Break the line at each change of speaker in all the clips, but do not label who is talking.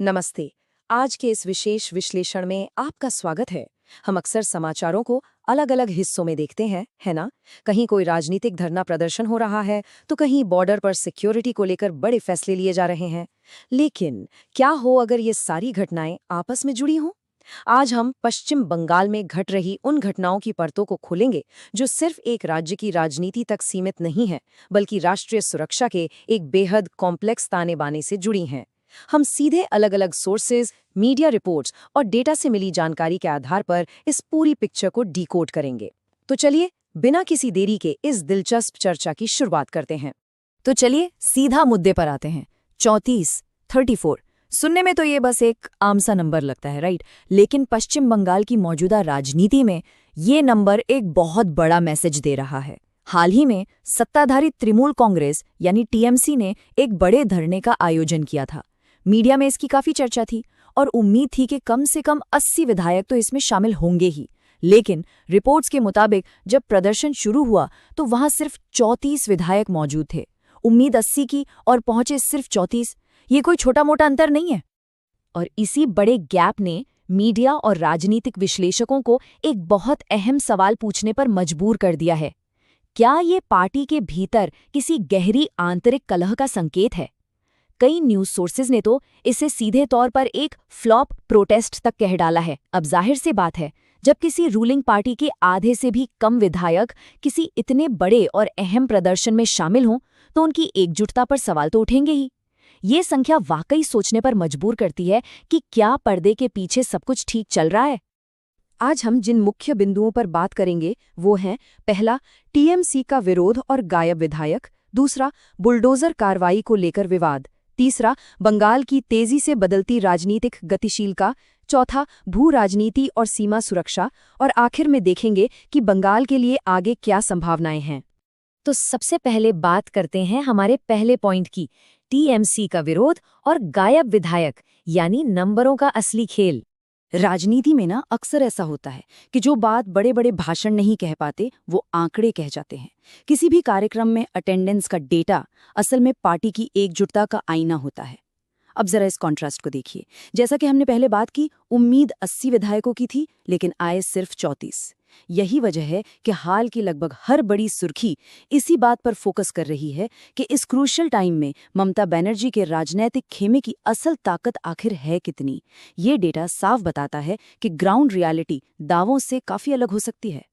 नमस्ते। आज के इस विशेष विश्लेषण में आपका स्वागत है। हम अक्सर समाचारों को अलग अलग हिस्सों में देखते हैं, है ना? कहीं कोई राजनीतिक धरना प्रदर्शन हो रहा है, तो कहीं बॉर्डर पर सिक्योरिटी को लेकर बड़े फैसले लिए जा रहे हैं। लेकिन क्या हो अगर ये सारी घटनाएं आपस में जुड़ी हों? आज हम पश्चिम बंगाल में घट रही उन घटनाओं की परतों को खोलेंगे, जो सिर्फ एक राज्य की राजनीति तक सीमित नहीं है, बल्कि राष्ट्रीय सुरक्षा के एक बेहद कॉम्प्लेक्स ताने बाने से जुड़ी हैं। हम सीधे अलग अलग सोर्सेज, मीडिया रिपोर्ट्स और डेटा से मिली जानकारी के आधार पर इस पूरी पिक्चर को डिकोड करेंगे। तो चलिए, बिना किसी देरी के इस दिलचस्प चर्चा की शुरुआत करते हैं।
तो चलिए सीधा मुद्दे पर आते हैं। 34 सुनने में तो ये बस एक आम सा नंबर लगता है, राइट? लेकिन पश्चिम बंगाल की मौजूदा राजनीति में ये नंबर एक बहुत बड़ा मैसेज दे रहा है। हाल ही में सत्ताधारी तृणमूल कांग्रेस यानी टीएमसी ने एक बड़े धरने का आयोजन किया था। मीडिया में इसकी काफी चर्चा थी और उम्मीद थी कि कम से कम 80 विधायक तो इसमें शामिल होंगे ही। लेकिन रिपोर्ट्स के मुताबिक जब प्रदर्शन शुरू हुआ तो वहां सिर्फ 34 विधायक मौजूद थे। उम्मीद 80 की और पहुंचे सिर्फ 34। ये कोई छोटा मोटा अंतर नहीं है। और इसी बड़े गैप ने मीडिया और राजनीतिक विश्लेषकों को एक बहुत अहम सवाल पूछने पर मजबूर कर दिया है। क्या ये पार्टी के भीतर किसी गहरी आंतरिक कलह का संकेत है? कई न्यूज सोर्सेज ने तो इसे सीधे तौर पर एक फ्लॉप प्रोटेस्ट तक कह डाला है। अब जाहिर सी बात है, जब किसी रूलिंग पार्टी के आधे से भी कम विधायक किसी इतने बड़े और अहम प्रदर्शन में शामिल हों, तो उनकी एकजुटता पर सवाल तो उठेंगे ही। ये संख्या वाकई सोचने पर मजबूर करती है कि क्या पर्दे के पीछे सब कुछ ठीक चल रहा है।
आज हम जिन मुख्य बिंदुओं पर बात करेंगे वो हैं: पहला, टीएमसी का विरोध और गायब विधायक; दूसरा, बुलडोजर कार्रवाई को लेकर विवाद; तीसरा, बंगाल की तेजी से बदलती राजनीतिक गतिशीलता; चौथा, भू राजनीति और सीमा सुरक्षा; और आखिर में देखेंगे कि बंगाल के लिए आगे क्या संभावनाएं हैं।
तो सबसे पहले बात करते हैं हमारे पहले पॉइंट की, टीएमसी का विरोध और गायब विधायक, यानी नंबरों का असली खेल।
राजनीति में ना अक्सर ऐसा होता है कि जो बात बड़े बड़े भाषण नहीं कह पाते, वो आंकड़े कह जाते हैं। किसी भी कार्यक्रम में अटेंडेंस का डेटा असल में पार्टी की एकजुटता का आईना होता है। अब जरा इस कॉन्ट्रास्ट को देखिए। जैसा कि हमने पहले बात की, उम्मीद 80 विधायकों की थी, लेकिन आए सिर्फ 34। यही वजह है कि हाल की लगभग हर बड़ी सुर्खी इसी बात पर फोकस कर रही है कि इस क्रूशियल टाइम में ममता बनर्जी के राजनीतिक खेमे की असल ताकत आखिर है कितनी। ये डेटा साफ बताता है कि ग्राउंड रियलिटी दावों से काफी अलग हो सकती है।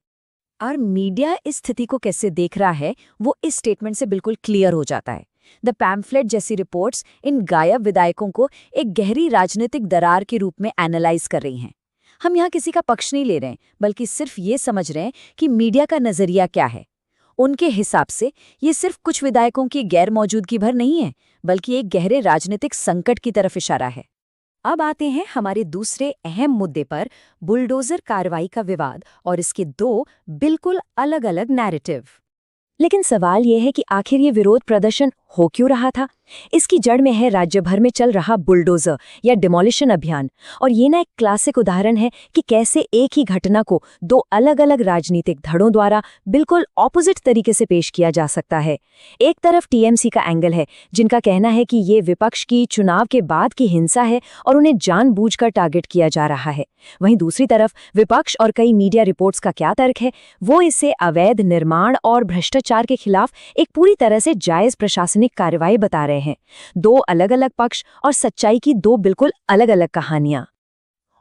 और मीडिया इस स्थिति को कैसे देख रहा है, वो इस स्टेटमेंट से बिल्कुल क्लियर हो जाता है। द पैम्फलेट जैसी रिपोर्ट्स इन गायब विधायकों को एक गहरी राजनीतिक दरार के रूप में एनालाइज कर रही हैं। हम यहाँ किसी का पक्ष नहीं ले रहे हैं, बल्कि सिर्फ ये समझ रहे हैं कि मीडिया का नजरिया क्या है। उनके हिसाब से ये सिर्फ कुछ विधायकों की गैर मौजूदगी भर नहीं है, बल्कि एक गहरे राजनीतिक संकट की तरफ इशारा है। अब आते हैं हमारे दूसरे अहम मुद्दे पर, बुलडोजर कार्रवाई का विवाद और इसके दो बिल्कुल अलग अलग नैरेटिव। लेकिन सवाल यह है कि आखिर ये विरोध प्रदर्शन हो क्यों रहा था? इसकी जड़ में है राज्य भर में चल रहा बुलडोजर या डिमोलिशन अभियान। और ये ना एक क्लासिक उदाहरण है कि कैसे एक ही घटना को दो अलग अलग राजनीतिक धड़ों द्वारा बिल्कुल ऑपोजिट तरीके से पेश किया जा सकता है। एक तरफ टीएमसी का एंगल है, जिनका कहना है कि ये विपक्ष की चुनाव के बाद की हिंसा है और उन्हें जानबूझकर टारगेट किया जा रहा है। वहीं दूसरी तरफ विपक्ष और कई मीडिया रिपोर्ट्स का क्या तर्क है, वो इसे अवैध निर्माण और भ्रष्टाचार के खिलाफ एक पूरी तरह से जायज प्रशासनिक कार्रवाई बता रहे हैं। दो अलग अलग पक्ष और सच्चाई की दो बिल्कुल अलग अलग कहानियां।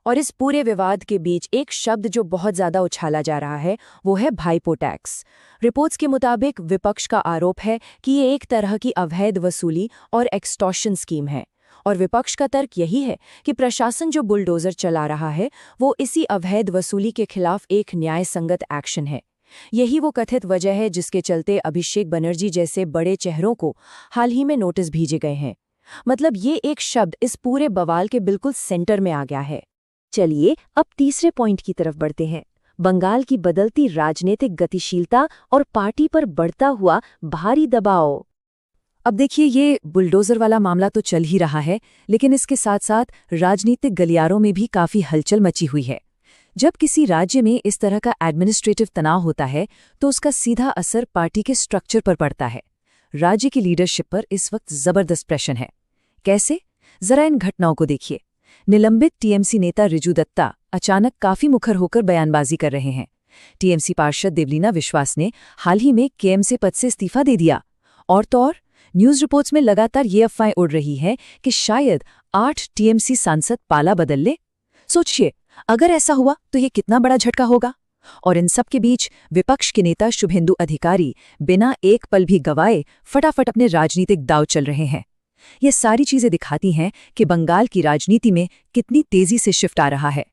और इस पूरे विवाद के बीच एक शब्द जो बहुत ज्यादा उछाला जा रहा है, वो है भाईपो टैक्स। रिपोर्ट्स के मुताबिक विपक्ष का आरोप है कि ये एक तरह की अवैध वसूली और एक्सटॉर्शन स्कीम है। और विपक्ष का तर्क यही है कि प्रशासन जो बुलडोजर चला रहा है, वो इसी अवैध वसूली के खिलाफ एक न्याय संगत एक्शन है। यही वो कथित वजह है जिसके चलते अभिषेक बनर्जी जैसे बड़े चेहरों को हाल ही में नोटिस भेजे गए हैं। मतलब ये एक शब्द इस पूरे बवाल के बिल्कुल सेंटर में आ गया है।
चलिए अब तीसरे पॉइंट की तरफ बढ़ते हैं, बंगाल की बदलती राजनीतिक गतिशीलता और पार्टी पर बढ़ता हुआ भारी दबाव।
अब देखिए, ये बुलडोजर वाला मामला तो चल ही रहा है, लेकिन इसके साथ साथ राजनीतिक गलियारों में भी काफी हलचल मची हुई है। जब किसी राज्य में इस तरह का एडमिनिस्ट्रेटिव तनाव होता है, तो उसका सीधा असर पार्टी के स्ट्रक्चर पर पड़ता है। राज्य की लीडरशिप पर इस वक्त जबरदस्त प्रेशर है। कैसे?
जरा इन घटनाओं को देखिए। निलंबित टीएमसी नेता रिजू दत्ता अचानक काफी मुखर होकर बयानबाजी कर रहे हैं। टीएमसी पार्षद देवलीना विश्वास ने हाल ही में केएमसी पद से इस्तीफा दे दिया। और तो और न्यूज रिपोर्ट्स में लगातार ये अफवाहें उड़ रही है कि शायद 8 टीएमसी सांसद पाला बदल ले। सोचिए, अगर ऐसा हुआ तो ये कितना बड़ा झटका होगा। और इन सब के बीच विपक्ष के नेता शुभेंदु अधिकारी बिना एक पल भी गवाए फटाफट अपने राजनीतिक दांव चल रहे हैं। ये सारी चीजें दिखाती हैं कि बंगाल की राजनीति में कितनी तेजी से शिफ्ट आ रहा है।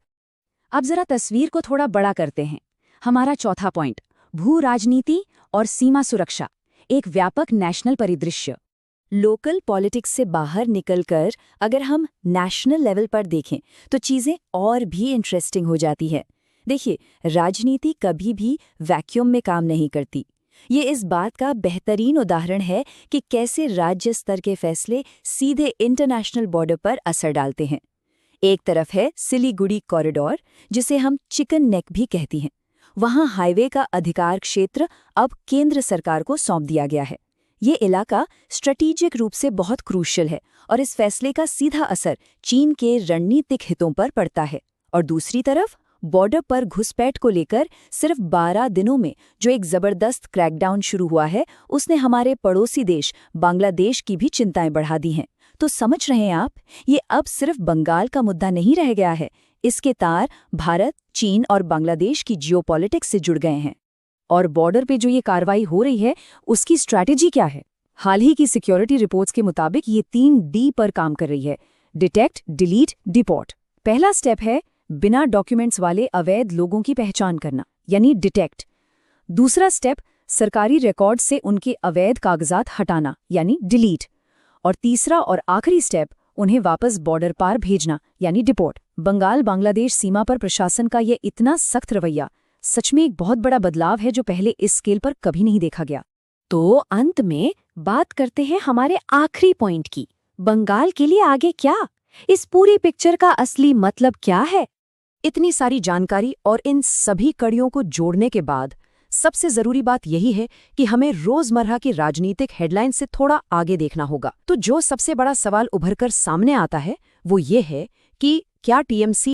अब जरा तस्वीर को थोड़ा बड़ा करते हैं। हमारा चौथा पॉइंट, भू राजनीति और सीमा सुरक्षा, एक व्यापक नेशनल परिदृश्य।
लोकल पॉलिटिक्स से बाहर निकलकर अगर हम नेशनल लेवल पर देखें तो चीजें और भी इंटरेस्टिंग हो जाती है। देखिए, राजनीति कभी भी वैक्यूम में काम नहीं करती। ये इस बात का बेहतरीन उदाहरण है कि कैसे राज्य स्तर के फैसले सीधे इंटरनेशनल बॉर्डर पर असर डालते हैं। एक तरफ है सिलीगुड़ी कॉरिडोर, जिसे हम चिकन नेक भी कहती हैं। वहां हाईवे का अधिकार क्षेत्र अब केंद्र सरकार को सौंप दिया गया है। ये इलाका स्ट्रेटेजिक रूप से बहुत क्रूशियल है और इस फैसले का सीधा असर चीन के रणनीतिक हितों पर पड़ता है। और दूसरी तरफ बॉर्डर पर घुसपैठ को लेकर सिर्फ 12 दिनों में जो एक जबरदस्त क्रैकडाउन शुरू हुआ है, उसने हमारे पड़ोसी देश बांग्लादेश की भी चिंताएं बढ़ा दी हैं। तो समझ रहे हैं आप, ये अब सिर्फ बंगाल का मुद्दा नहीं रह गया है। इसके तार भारत, चीन और बांग्लादेश की जियोपॉलिटिक्स से जुड़ गए हैं।
और बॉर्डर पे जो ये कार्रवाई हो रही है, उसकी स्ट्रैटेजी क्या है? हाल ही की सिक्योरिटी रिपोर्ट्स के मुताबिक ये 3D पर काम कर रही है: डिटेक्ट, डिलीट, डिपोर्ट। पहला स्टेप है बिना डॉक्यूमेंट्स वाले अवैध लोगों की पहचान करना, यानी डिटेक्ट। दूसरा स्टेप सरकारी रिकॉर्ड से उनके अवैध कागजात हटाना, यानी डिलीट। और तीसरा और आखिरी स्टेप उन्हें वापस बॉर्डर पार भेजना, यानी डिपोर्ट। बंगाल बांग्लादेश सीमा पर प्रशासन का ये इतना सख्त रवैया सच में एक बहुत बड़ा बदलाव है जो पहले इस स्केल पर कभी नहीं देखा गया।
तो अंत में बात करते हैं हमारे आखिरी पॉइंट की। बंगाल के लिए आगे क्या? इस पूरी पिक्चर का असली मतलब क्या है?
इतनी सारी जानकारी और इन सभी कड़ियों को जोड़ने के बाद सबसे जरूरी बात यही है कि हमें रोजमर्रा की राजनीतिक हेडलाइन से थोड़ा आगे देखना होगा। तो जो सबसे बड़ा सवाल उभरकर सामने आता है वो ये है कि क्या टीएमसी